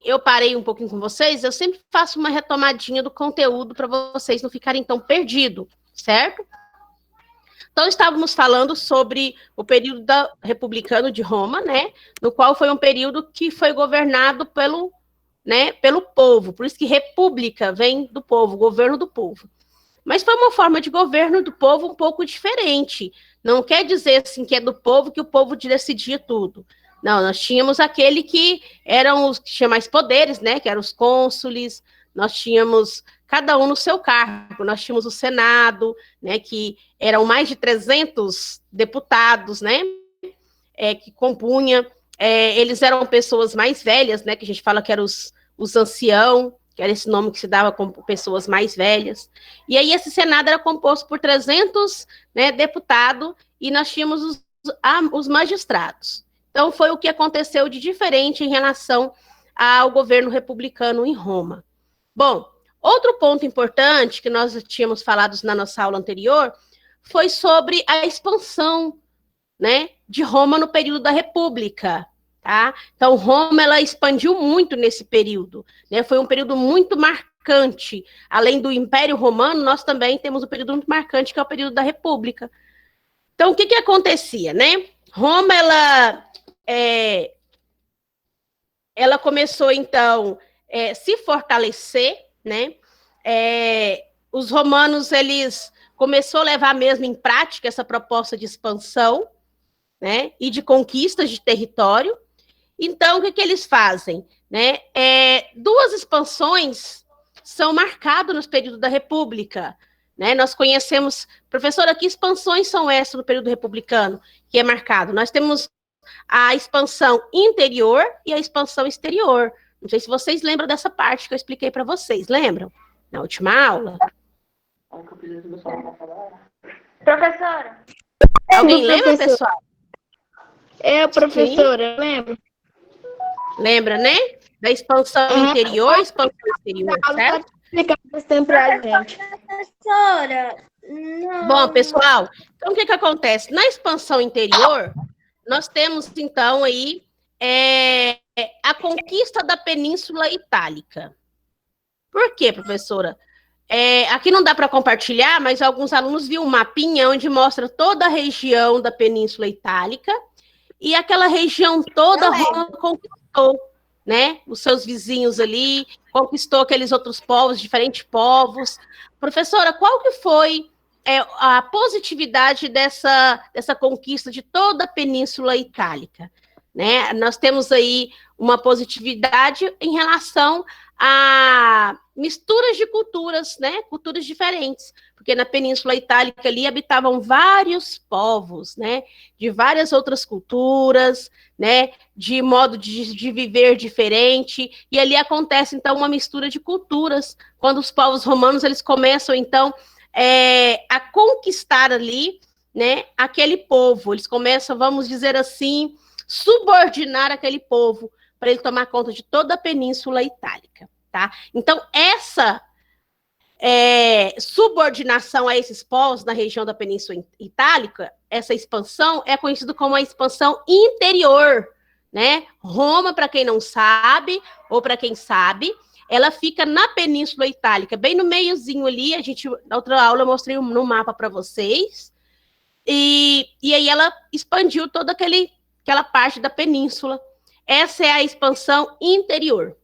eu parei um pouquinho com vocês, eu sempre faço uma retomadinha do conteúdo para vocês não ficarem tão perdidos, certo? Então, estávamos falando sobre o período republicano de Roma, né? No qual foi um período que foi governado pelo povo. Por isso que república vem do povo, governo do povo. Mas foi uma forma de governo do povo um pouco diferente. Não quer dizer assim que é do povo que o povo decidia tudo. Não, nós tínhamos aquele que eram os que tinham mais poderes, né? Que eram os cônsules. Nós tínhamos cada um no seu cargo. Nós tínhamos o Senado, né? Que eram mais de 300 deputados, né? Que compunha. Eles eram pessoas mais velhas, né? Que a gente fala que eram os anciãos, que era esse nome que se dava com pessoas mais velhas. E aí esse Senado era composto por 300, né, deputados, e nós tínhamos os magistrados. Então, foi o que aconteceu de diferente em relação ao governo republicano em Roma. Bom, outro ponto importante que nós tínhamos falado na nossa aula anterior foi sobre a expansão, né, de Roma no período da República. Tá? Então, Roma ela expandiu muito nesse período, né? Foi um período muito marcante. Além do Império Romano, nós também temos um período muito marcante, que é o período da República. Então, o que acontecia, né? Roma, ela começou, então, se fortalecer, né? Os romanos, eles começaram a levar mesmo em prática essa proposta de expansão, né? E de conquistas de território. Então, o que eles fazem? Né? Duas expansões são marcadas no período da República. Né? Nós conhecemos, professora, que expansões são essas no período republicano que é marcado? Nós temos a expansão interior e a expansão exterior. Não sei se vocês lembram dessa parte que eu expliquei para vocês. Lembram? Na última aula? Professora? Alguém lembra, pessoal? Professora, lembro. Lembra, né? Da expansão interior e expansão exterior, certo? Explicar bastante pra gente. Professora, não. Bom, pessoal, então o que acontece? Na expansão interior, nós temos, então, aí a conquista da Península Itálica. Por quê, professora? Aqui não dá para compartilhar, mas alguns alunos viram um mapinha onde mostra toda a região da Península Itálica, e aquela região toda Roma conquistou, né? Os seus vizinhos ali, conquistou aqueles outros povos, diferentes povos. Professora, qual que foi a positividade dessa conquista de toda a Península Itálica? Né? Nós temos aí uma positividade em relação a misturas de culturas, né? Culturas diferentes, porque na Península Itálica ali habitavam vários povos, né? De várias outras culturas, né? De modo de viver diferente, e ali acontece, então, uma mistura de culturas, quando os povos romanos, eles começam, então, a conquistar ali, né? Aquele povo, eles começam, vamos dizer assim, subordinar aquele povo, para ele tomar conta de toda a Península Itálica, tá? Então, essa subordinação a esses povos na região da Península Itálica, essa expansão é conhecida como a expansão interior, né? Roma, para quem não sabe, ou para quem sabe, ela fica na Península Itálica, bem no meiozinho ali, na outra aula eu mostrei no mapa para vocês, e aí ela expandiu toda aquela parte da península. Essa é a expansão interior.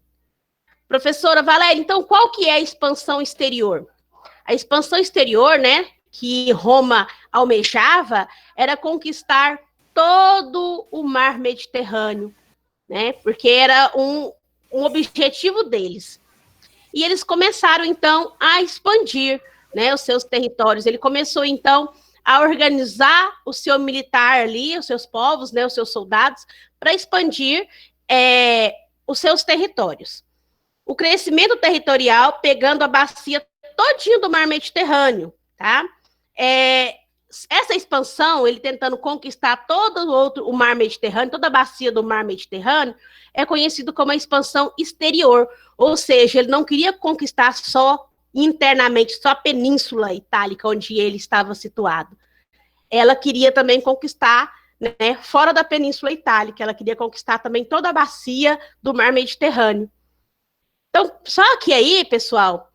Professora Valéria, então qual que é a expansão exterior? A expansão exterior, né, que Roma almejava, era conquistar todo o mar Mediterrâneo, né, porque era um objetivo deles. E eles começaram, então, a expandir, né, os seus territórios. Ele começou, então, a organizar o seu militar ali, os seus povos, né, os seus soldados, para expandir os seus territórios. O crescimento territorial pegando a bacia todinha do mar Mediterrâneo, tá? Essa expansão, ele tentando conquistar todo o mar Mediterrâneo, toda a bacia do mar Mediterrâneo, é conhecido como a expansão exterior, ou seja, ele não queria conquistar só internamente, só a Península Itálica, onde ele estava situado. Ela queria também conquistar, né, fora da Península Itálica. Ela queria conquistar também toda a bacia do Mar Mediterrâneo. Então, só que aí, pessoal,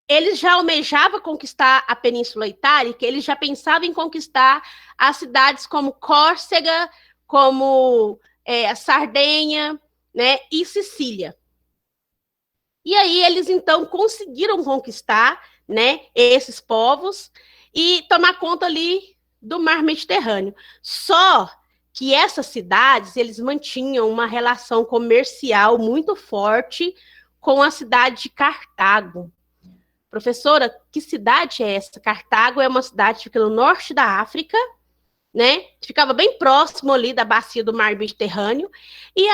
eles já almejavam conquistar a Península Itálica, eles já pensavam em conquistar as cidades como Córcega, como a Sardenha, né, e Sicília. E aí eles, então, conseguiram conquistar, né, esses povos e tomar conta ali do Mar Mediterrâneo. Só que essas cidades, eles mantinham uma relação comercial muito forte com a cidade de Cartago. Professora, que cidade é essa? Cartago é uma cidade que fica no norte da África, né? Ficava bem próximo ali da bacia do Mar Mediterrâneo. E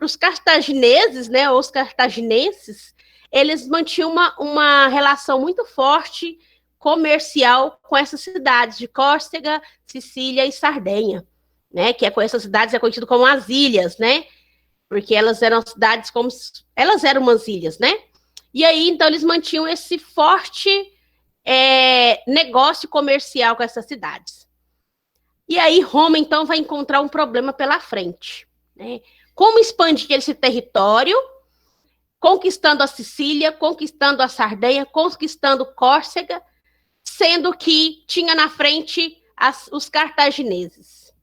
os cartagineses, né, os cartaginenses, eles mantinham uma relação muito forte comercial com essas cidades de Córcega, Sicília e Sardenha, né? Que com essas cidades é conhecido como as ilhas, né? Porque elas eram cidades como elas eram umas ilhas, né? E aí, então, eles mantinham esse forte negócio comercial com essas cidades. E aí, Roma, então, vai encontrar um problema pela frente, né? Como expandir esse território, conquistando a Sicília, conquistando a Sardenha, conquistando Córcega, sendo que tinha na frente os cartagineses,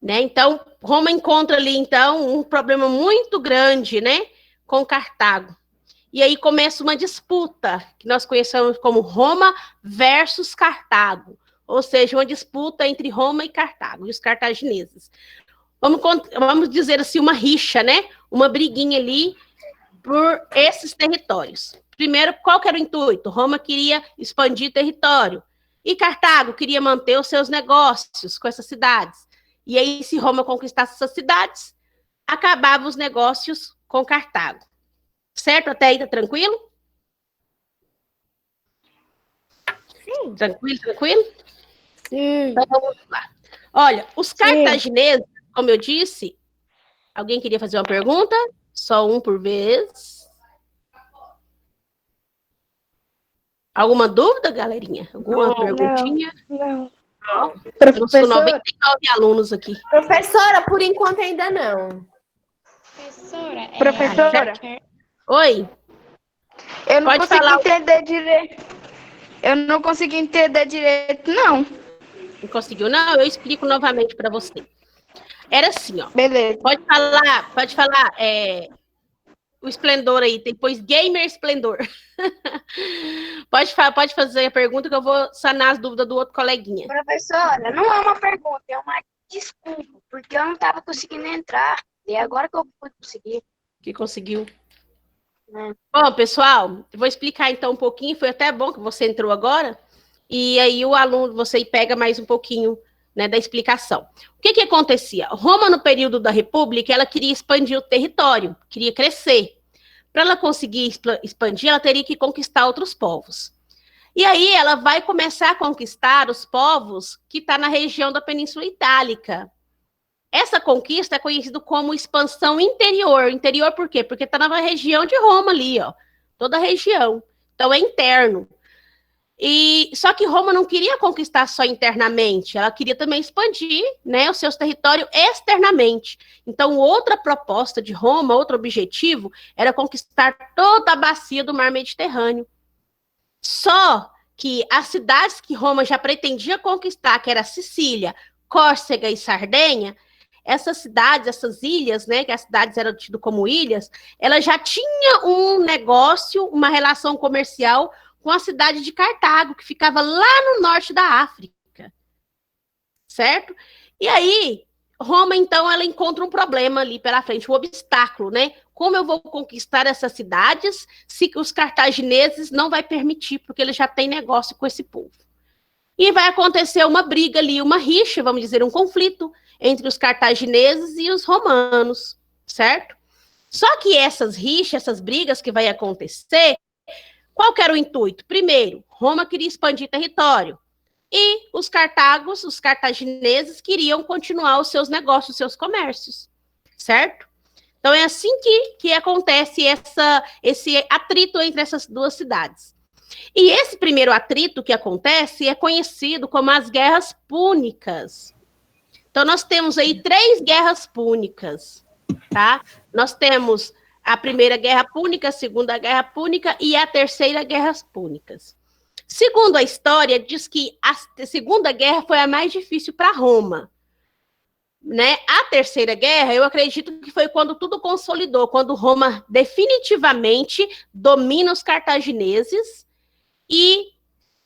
né? Então, Roma encontra ali, então, um problema muito grande, né, com Cartago. E aí começa uma disputa, que nós conhecemos como Roma versus Cartago, ou seja, uma disputa entre Roma e Cartago, e os cartagineses. Vamos dizer assim, uma rixa, né? Uma briguinha ali por esses territórios. Primeiro, qual que era o intuito? Roma queria expandir território, e Cartago queria manter os seus negócios com essas cidades. E aí, se Roma conquistasse essas cidades, acabavam os negócios com Cartago. Certo? Até aí tá tranquilo? Sim. Tranquilo? Sim. Então, vamos lá. Olha, os cartagineses, como eu disse, alguém queria fazer uma pergunta? Só um por vez. Alguma dúvida, galerinha? Alguma perguntinha? Não. Eu sou 99 alunos aqui. Professora, por enquanto ainda não. Professora, Oi? eu não Pode consegui falar. entender direito. Eu não consegui entender direito, não. Não conseguiu? Não, eu explico novamente para você. Era assim, ó. Beleza. Pode falar o esplendor aí, depois gamer esplendor. Pode fazer a pergunta que eu vou sanar as dúvidas do outro coleguinha. Professora, não é uma pergunta, é uma desculpa, porque eu não estava conseguindo entrar. E agora que eu fui conseguir. Que conseguiu. Bom, pessoal, eu vou explicar então um pouquinho. Foi até bom que você entrou agora. E aí o aluno, você pega mais um pouquinho, né, da explicação. O que acontecia? Roma, no período da República, ela queria expandir o território, queria crescer. Para ela conseguir expandir, ela teria que conquistar outros povos. E aí ela vai começar a conquistar os povos que estão na região da Península Itálica. Essa conquista é conhecida como expansão interior. Interior por quê? Porque está na região de Roma ali, ó. Toda a região. Então é interno. E só que Roma não queria conquistar só internamente, ela queria também expandir, né, os seus territórios externamente. Então, outra proposta de Roma, outro objetivo, era conquistar toda a bacia do Mar Mediterrâneo. Só que as cidades que Roma já pretendia conquistar, que era Sicília, Córcega e Sardenha, essas cidades, essas ilhas, né, que as cidades eram tidas como ilhas, ela já tinha um negócio, uma relação comercial com a cidade de Cartago, que ficava lá no norte da África, certo? E aí, Roma, então, ela encontra um problema ali pela frente, um obstáculo, né? Como eu vou conquistar essas cidades se os cartagineses não vai permitir, porque eles já têm negócio com esse povo. E vai acontecer uma briga ali, uma rixa, vamos dizer, um conflito entre os cartagineses e os romanos, certo? Só que essas rixas, essas brigas que vai acontecer, qual que era o intuito? Primeiro, Roma queria expandir território. E os cartagineses, queriam continuar os seus negócios, os seus comércios. Certo? Então, é assim que acontece esse atrito entre essas duas cidades. E esse primeiro atrito que acontece é conhecido como as guerras púnicas. Então, nós temos aí 3 guerras púnicas, tá? Nós temos a primeira guerra púnica, a segunda guerra púnica e a terceira guerra púnicas. Segundo a história, diz que a segunda guerra foi a mais difícil para Roma. Né? A terceira guerra, eu acredito que foi quando tudo consolidou, quando Roma definitivamente domina os cartagineses e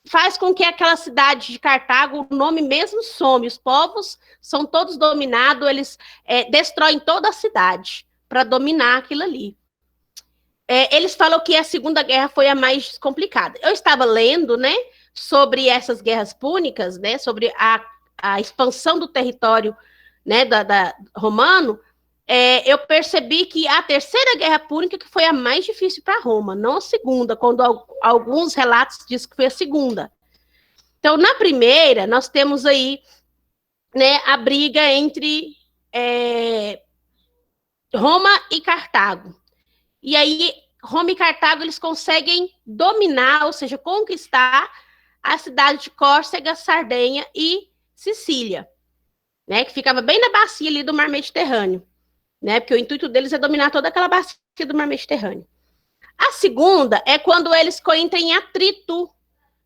faz com que aquela cidade de Cartago, o nome mesmo some, os povos são todos dominados, eles destroem toda a cidade para dominar aquilo ali. Eles falam que a Segunda Guerra foi a mais complicada. Eu estava lendo, né, sobre essas guerras púnicas, né, sobre a expansão do território, né, romano. Eu percebi que a terceira guerra púnica que foi a mais difícil para Roma, não a segunda, quando alguns relatos dizem que foi a segunda. Então, na primeira, nós temos aí, né, a briga entre Roma e Cartago. E aí, Roma e Cartago, eles conseguem dominar, ou seja, conquistar a cidade de Córcega, Sardenha e Sicília, né, que ficava bem na bacia ali do Mar Mediterrâneo, né, porque o intuito deles é dominar toda aquela bacia do Mar Mediterrâneo. A segunda é quando eles entram em atrito,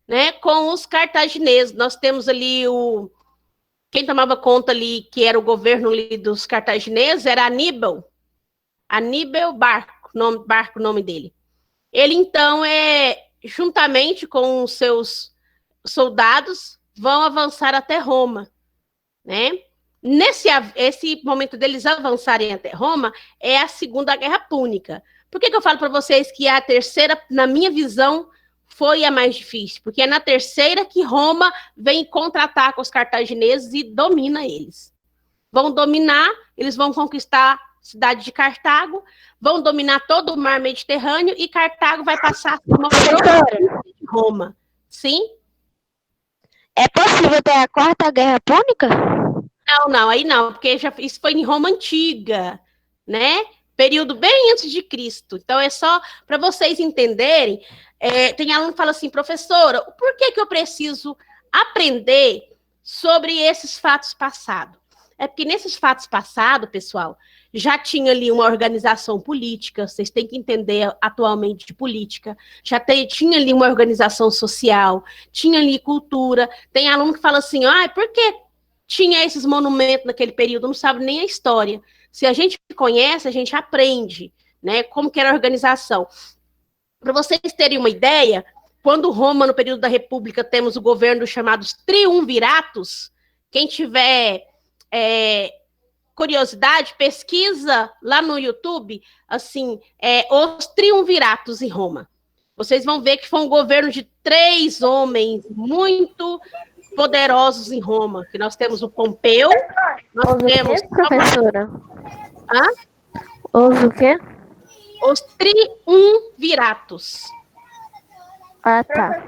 né, com os cartagineses. Nós temos ali quem tomava conta ali, que era o governo ali dos cartagineses, era Aníbal Barco, o nome dele. Ele, então, juntamente com os seus soldados, vão avançar até Roma, né? Esse momento deles avançarem até Roma é a Segunda Guerra Púnica. Por que eu falo para vocês que a terceira, na minha visão, foi a mais difícil? Porque é na terceira que Roma vem contra-ataca os cartagineses e domina eles. Vão dominar, eles vão conquistar a cidade de Cartago, vão dominar todo o Mar Mediterrâneo e Cartago vai passar por uma de Roma. Sim? É possível ter a Quarta Guerra Púnica? Não, aí não, porque isso foi em Roma Antiga, né? Período bem antes de Cristo. Então, é só para vocês entenderem. Tem aluno que fala assim, professora, por que eu preciso aprender sobre esses fatos passados? É porque nesses fatos passados, pessoal, já tinha ali uma organização política, vocês têm que entender atualmente de política, tinha ali uma organização social, tinha ali cultura. Tem aluno que fala assim, por que tinha esses monumentos naquele período? Não sabe nem a história. Se a gente conhece, a gente aprende, né, como que era a organização. Para vocês terem uma ideia, quando Roma, no período da República, temos o governo chamado Triunviratos, quem tiver curiosidade, pesquisa lá no YouTube, assim, os Triunviratos em Roma. Vocês vão ver que foi um governo de 3 homens muito poderosos em Roma, que nós temos o Pompeu, nós temos... Professora? o quê? Os Triunviratos. Ah, tá.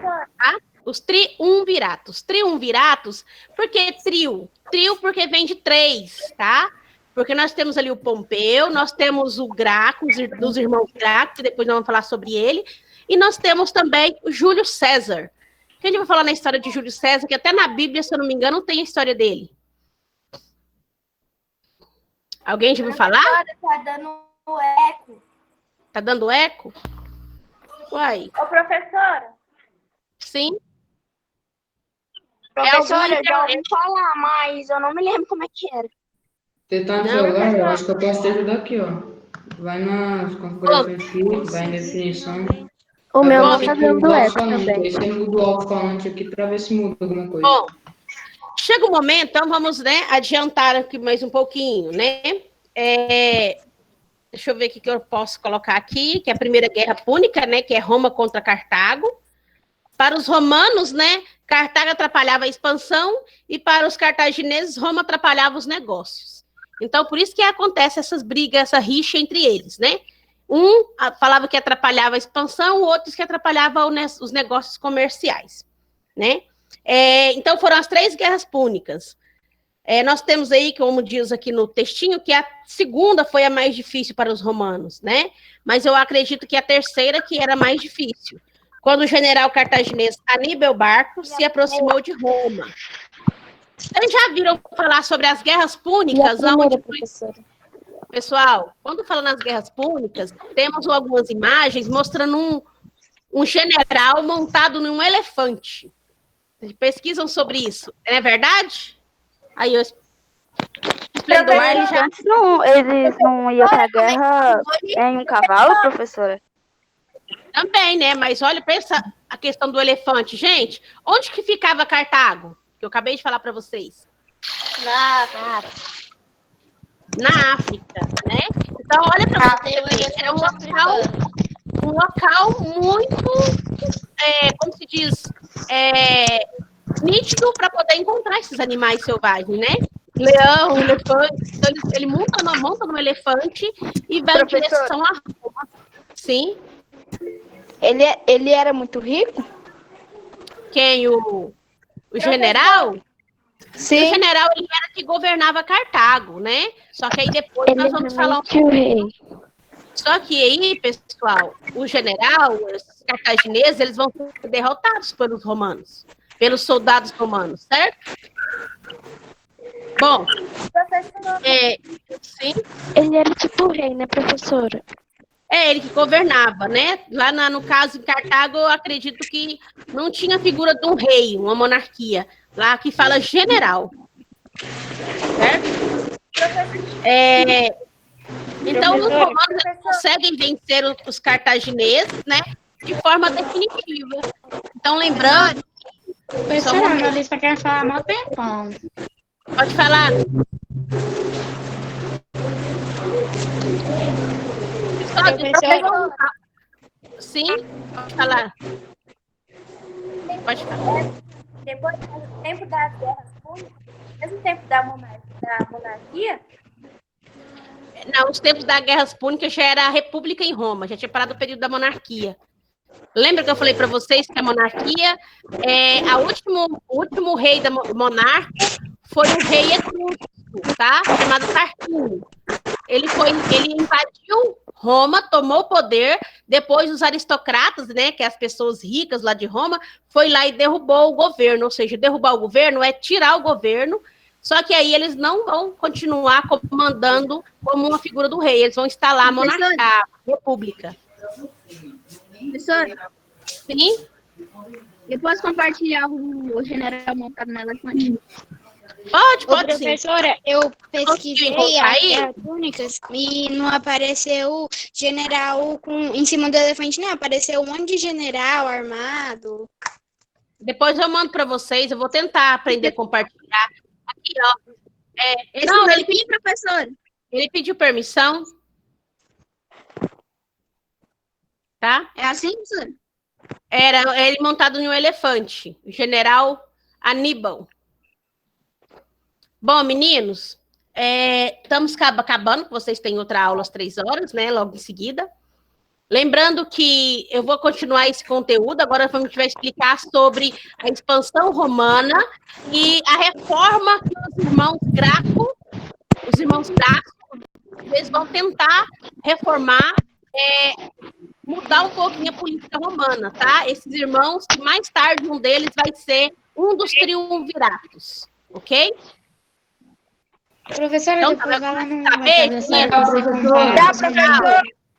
Os Triunviratos. Triunviratos, por que trio? Trio porque vem de 3, tá? Porque nós temos ali o Pompeu, nós temos o Graco, dos irmãos Graco, que depois nós vamos falar sobre ele, e nós temos também o Júlio César. Que a gente vai falar na história de Júlio César, que até na Bíblia, se eu não me engano, tem a história dele. Alguém já ouviu falar? Tá dando eco. Tá dando eco? Uai. Ô, professora. Sim. Professora, eu já ouvi falar, mas eu não me lembro como é que era. Você tá no celular? Eu acho que eu posso te ajudar aqui, ó. Vai nas configurações FIX, vai em definição. O meu não tá tá dando eco também. Aí você muda o alto-falante aqui para ver se muda alguma coisa. Bom, chega o momento, então vamos, né, adiantar aqui mais um pouquinho, né? Deixa eu ver o que eu posso colocar aqui, que é a Primeira Guerra Púnica, né, que é Roma contra Cartago. Para os romanos, né, Cartago atrapalhava a expansão e para os cartagineses, Roma atrapalhava os negócios. Então, por isso que acontece essas brigas, essa rixa entre eles, né? Um falava que atrapalhava a expansão, o outro que atrapalhava os negócios comerciais, né? Então, foram as 3 guerras púnicas. Nós temos aí, como diz aqui no textinho, que a segunda foi a mais difícil para os romanos, né? Mas eu acredito que a terceira que era mais difícil. quando o general cartaginês Aníbal Barco se aproximou de Roma. Vocês já viram falar sobre as guerras púnicas? Onde... Pessoal, quando fala nas guerras púnicas, temos algumas imagens mostrando um general montado num elefante. Vocês pesquisam sobre isso, é verdade? Aí eu Esplendor, ele já... Eles não iam pra guerra em um cavalo, professora? Também, né? Mas olha, pensa a questão do elefante. Gente, onde que ficava Cartago? Que eu acabei de falar para vocês. Na África, né? Então, olha para vocês, era um local muito, como se diz, nítido para poder encontrar esses animais selvagens, né? Leão, elefante. Então, ele monta no elefante e vai em direção a Roma. Sim. Ele era muito rico? Quem? O general? Sim. O general, ele era que governava Cartago, né? Só que aí depois nós vamos falar o rei. Só que aí, pessoal, o general, os cartagineses, eles vão ser derrotados pelos romanos, pelos soldados romanos, certo? Bom, sim. Ele era tipo o rei, né, professora? É ele que governava, né? Lá no caso, em Cartago, eu acredito que não tinha figura de um rei, uma monarquia. Lá que fala general. Certo? Então, os romanos conseguem vencer os cartagineses, né? De forma definitiva. Então, lembrando... Professora, a Melissa quer falar há mó tempão. Pode falar. Sim, pode falar. Pode falar. Depois, no tempo das guerras púnicas, mesmo tempo da monarquia. Não, os tempos das guerras púnicas já era a república em Roma, já tinha parado o período da monarquia. Lembra que eu falei para vocês que a monarquia, o último rei da monarca foi o rei etrusco, tá? Chamado Tarquínio. Ele invadiu Roma, tomou o poder, depois os aristocratas, né, que é as pessoas ricas lá de Roma, foi lá e derrubou o governo, ou seja, derrubar o governo é tirar o governo, só que aí eles não vão continuar comandando como uma figura do rei, eles vão instalar a monarquia, a república. Professor, sim? eu posso compartilhar o general montado na elefante? Pode sim. Professora, eu pesquisei as aí? guerras púnicas e não apareceu general em cima do elefante, não. Apareceu um monte de general armado. Depois eu mando para vocês, eu vou tentar aprender a compartilhar. Aqui, ó. Ele pediu, professor. Ele pediu permissão. Tá? É assim, professor? Era ele montado em um elefante, o general Aníbal. Bom, meninos, estamos acabando, vocês têm outra aula às 3h, né, logo em seguida. Lembrando que eu vou continuar esse conteúdo, agora a gente vai explicar sobre a expansão romana e a reforma que os irmãos Graco, eles vão tentar reformar, mudar um pouquinho a política romana, tá? Esses irmãos, que mais tarde um deles vai ser um dos triunviratos, ok? Professora, Então, depois ela não tá vai fazer bem? essa Tchau, professor. comparação.